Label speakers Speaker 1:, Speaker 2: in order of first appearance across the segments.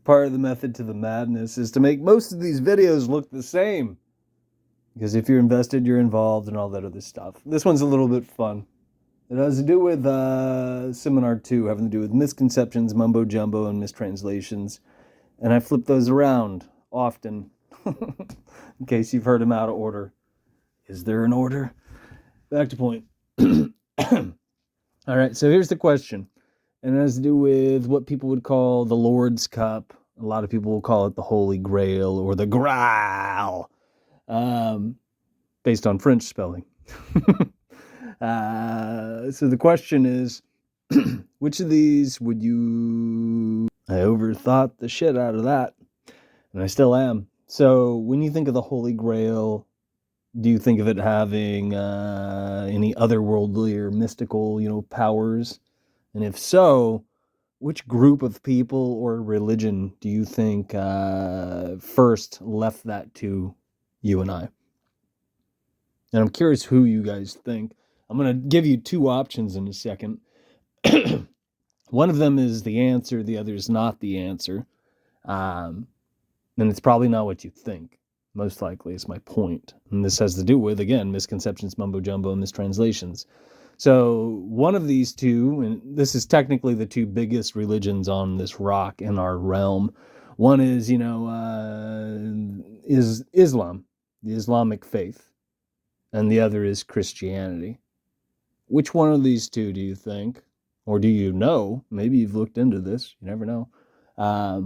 Speaker 1: part of the method to the madness is to make most of these videos look the same. Because if you're invested, you're involved and all that other stuff. This one's a little bit fun. It has to do with Seminar 2, having to do with misconceptions, mumbo jumbo, and mistranslations. And I flip those around often, in case you've heard them out of order. Is there an order? Back to point. All right, so here's the question. And it has to do with what people would call the Lord's Cup. A lot of people will call it the Holy Grail or the Graal, based on French spelling. So the question is, which of these would you... I overthought the shit out of that, and I still am. So when you think of the Holy Grail, do you think of it having any otherworldly or mystical, powers? And if so, which group of people or religion do you think first left that to you and I? And I'm curious who you guys think. I'm going to give you two options in a second. One of them is the answer, the other is not the answer. And it's probably not what you think. Most likely is my point. And this has to do with, again, misconceptions, mumbo jumbo, and mistranslations. So one of these two, and this is technically the two biggest religions on this rock in our realm. One is, is Islam, the Islamic faith, and the other is Christianity. Which one of these two do you think, or do you know? Maybe you've looked into this. You never know.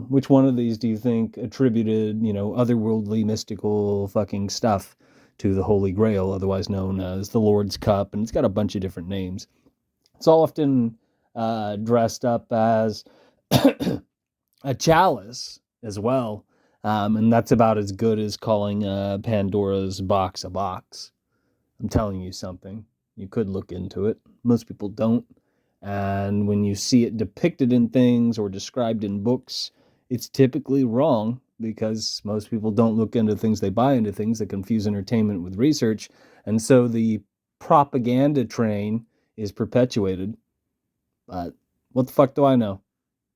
Speaker 1: Which one of these do you think attributed, otherworldly, mystical fucking stuff to the Holy Grail, otherwise known as the Lord's Cup? And it's got a bunch of different names. It's often dressed up as a chalice as well. And that's about as good as calling Pandora's box a box. I'm telling you something. You could look into it. Most people don't. And when you see it depicted in things or described in books, it's typically wrong because most people don't look into things. They buy into things that confuse entertainment with research. And so the propaganda train is perpetuated. But what the fuck do I know?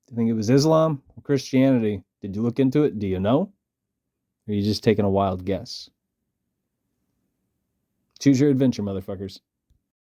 Speaker 1: Do you think it was Islam or Christianity? Did you look into it? Do you know? Or are you just taking a wild guess? Choose your adventure, motherfuckers.